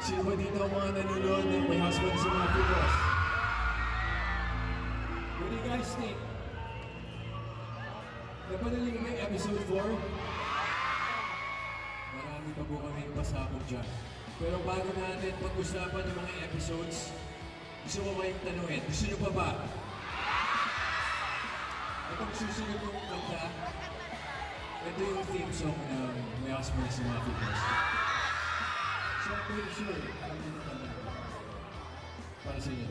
Sino ba dito ang mga nanonood ng My Husband is a Mafia Boss? What do you guys think? Napanood niyo ba yung episode 4? Marami pa po kaming pasabog dyan. Pero bago natin pag-usapan yung mga episodes, gusto ko kayong tanungin, gusto niyo pa ba? Itong susunod kong kanta, ito yung theme song ng My Husband is a Mafia Boss. So I'm pretty sure, alam niyo na kanta. Para sa inyo.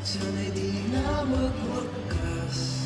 Sana'y di na magwakas.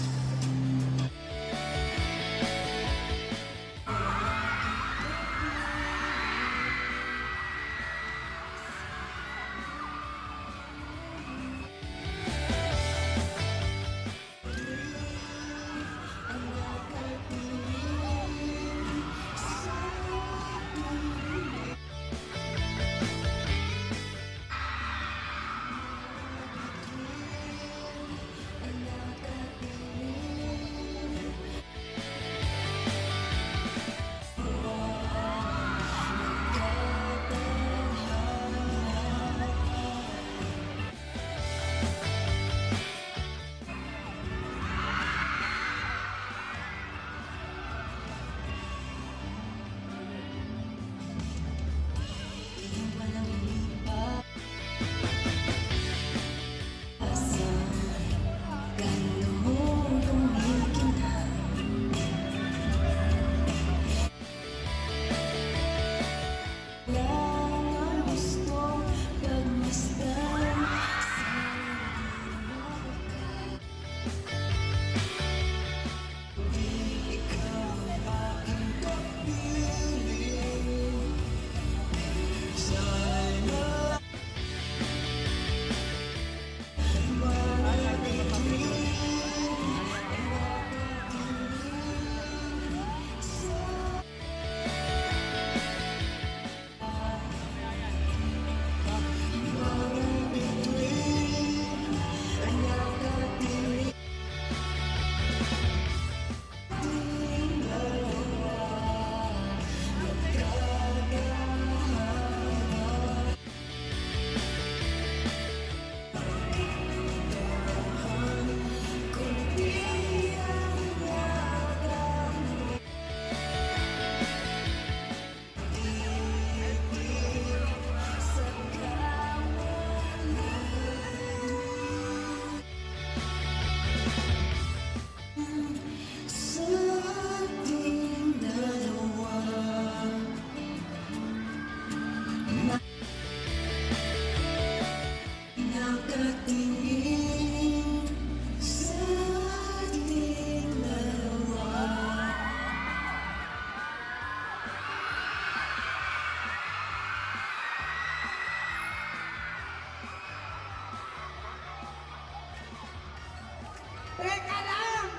Teka lang!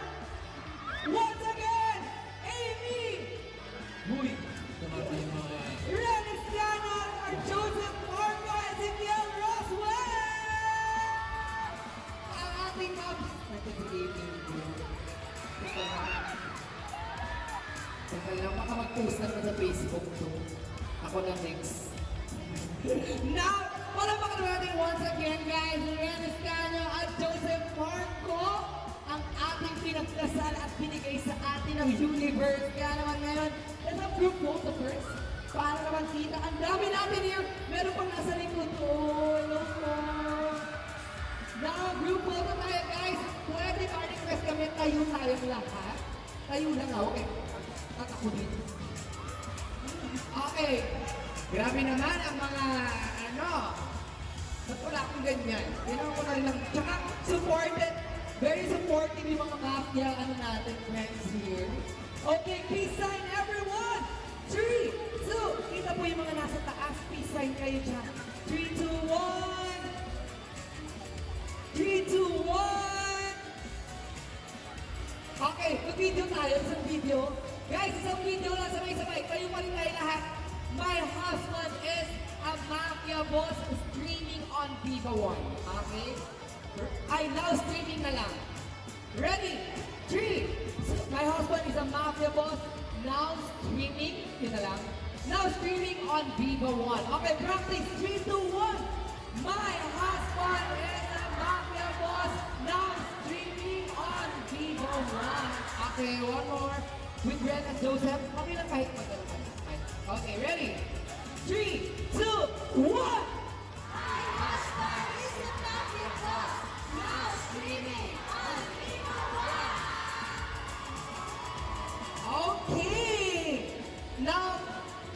Once again, Amy, Huy! Namatay yung mga... Rennis Llanos, or Joseph Marco, Ezekiel Roswell! Ang ating Cubs. Nagkasigating ko. Teka lang, baka mag-post na sa Facebook to. Ako na next. Now, palamakan natin once again, guys, Rennis Llanos at Joseph Marco, ang ating pinagdasal at binigay sa atin ng universe. Kaya naman ngayon, let's have group photo first. Para naman kita, ang dami natin here. Meron pang nasa likod. Oh, hello po. Now, group photo tayo, guys. Pwede pa request kami, tayo tayong lahat. Tayo lang, okay. At ako din. Okay. Grabe naman ang mga, ba't wala akong ganyan? Ginawa ko na rin lang. Tsaka, supported, very supportive yung mga mafia, natin, friends here. Okay, peace sign everyone! 3, 2, kita po yung mga nasa taas. Peace sign kayo dyan. 3, 2, 1! 3, 2, 1! Okay, mag-video tayo. Isang video. Guys, isang video lang sabay-sabay. Kayo pa rin tayo lahat. My husband is a mafia boss streaming on Viva One. Okay? Ay, now streaming na lang. Ready? 3. My husband is a mafia boss. Now streaming. Yun na lang. Now streaming on Viva One. Okay, practice. 3, 2, 1. My husband is a mafia boss. Now streaming on Viva One. Okay, one more. With Ren and Joseph. Okay lang kahit magdala ka. Okay, ready? 3, 2, 1. Okay! Now,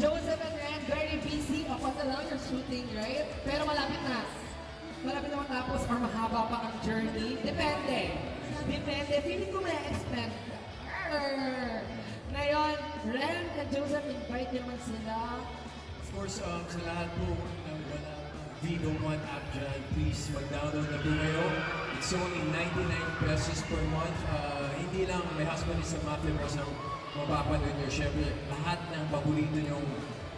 Joseph and Ren, very busy. Of course, alam you're shooting, right? Pero malapit na. Malapit na matapos or mahaba pa ang journey. Depende. Depende. Feeling ko may expect. Ngayon, Ren and Joseph, invite naman sila. Of course, sa lahat po ng wala Vivo One app dyan, please mag-download na po kayo. It's only 99 pesos per month. Hindi lang My Husband is a Mafia Boss ang mapapanood nyo. Siyempre, lahat ng paborito nyong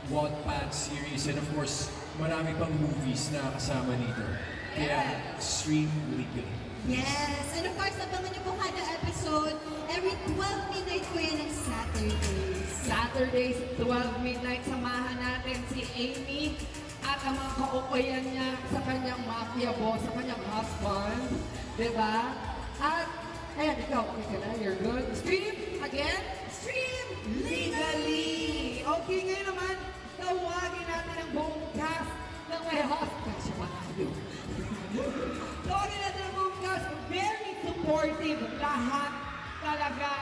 Wattpad series and of course, marami pang movies na kasama dito. Kaya, stream legally. Yes, and of course, abangan niyo po kada episode every 12 midnight po yan ng Saturdays. Saturdays, 12 midnight, samahan natin si Amy at ang mga kaukuyan niya sa kanyang mafia boss, sa kanyang husband. Diba? At, ayan, ikaw, okay ka na, you're good. Stream, again, stream legally. Okay, ngayon naman, tawagin natin ang buong cast ng My Husband. Siya malayo. Tawagin natin ang buong cast, very supportive lahat talaga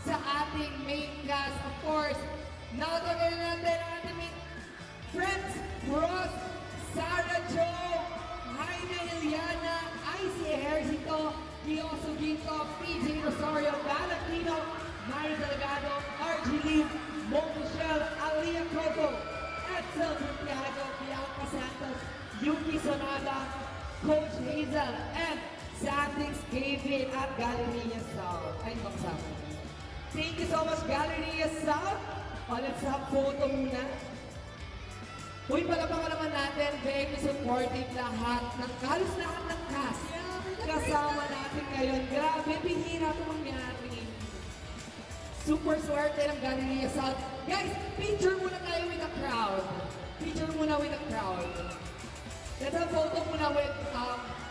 sa ating main cast. Of course, now tawagin natin ang ating main friends, Ross, Sarah Jo, Jaime Iliana, IC Ejercito, Dioso Ginto, PJ Rosario, Valentino, Mari Delgado, RG Lee, Mo Michelle, Alia Coco, Edsel Santiago, Bianca Santos, Yuki Sonada, Coach Hazel, and Sandix David at Galleria South. Ay, magsama. Thank you so much, Galleria South. Let's have photo muna. Uy, palapakan naman natin, very supportive lahat, halos lahat ng cast. Kasama natin ngayon. Grabe, bihira ito mangyari. Super swerte ng Galleria South. Guys, picture muna tayo with the crowd. Picture muna with the crowd. Let's have photo muna with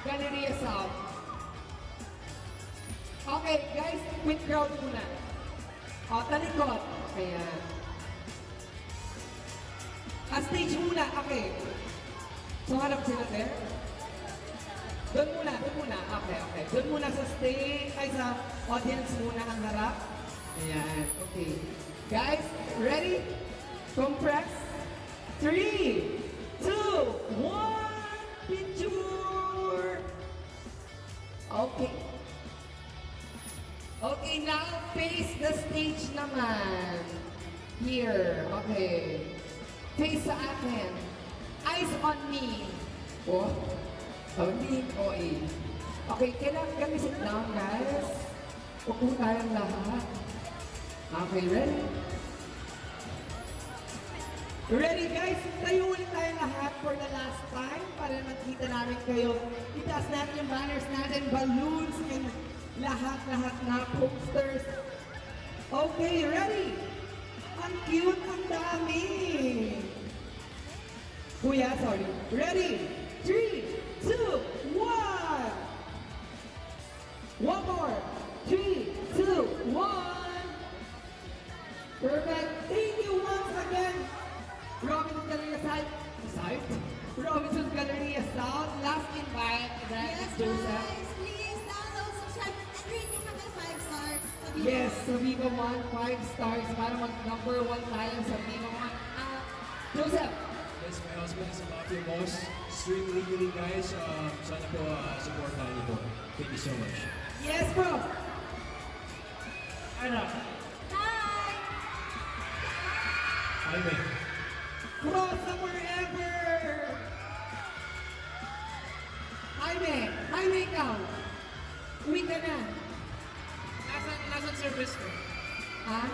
Galleria South. Okay, guys, with crowd muna. Talikod. Ayan. Stage muna, okay. So, harap sila, sir? Doon muna. Okay. Doon muna sa stage, ay sa audience muna ang harap. Ayan, okay. Guys, ready? Compress. 3, 2, 1, picture! Okay. Okay, now face the stage naman. Here, okay. Face sa akin. Eyes on me. Oh, hindi. Oh, eh. Okay, kailangan kami sit down, guys. Upo tayong lahat. Okay, ready? Ready, guys? Tayo ulit tayong lahat for the last time para makita namin kayo. Itaas natin yung banners natin, balloons, and lahat-lahat na posters. Okay, ready? Ang cute, ang dami. Kuya, sorry. Ready? 3, 2, 1. One more. 3, 2, 1. Perfect. Thank you once again. Robinson's Galleria South. Robinson's Galleria South. Last invite. That is Yes, Joseph. guys, please download, subscribe, and rate nyo kami 5 stars. Yes, sa Viva One, 5 stars para mag-number 1 tayo sa Viva One. Joseph, Yes, My Husband is a Mafia Boss. Stream legally, guys. Sana po support tayo po. Thank you so much. yes bro. Ano? Hi! Jaime. Cross the forever! Jaime ikaw. Uwi ka na. Nasaan service ko? Ha?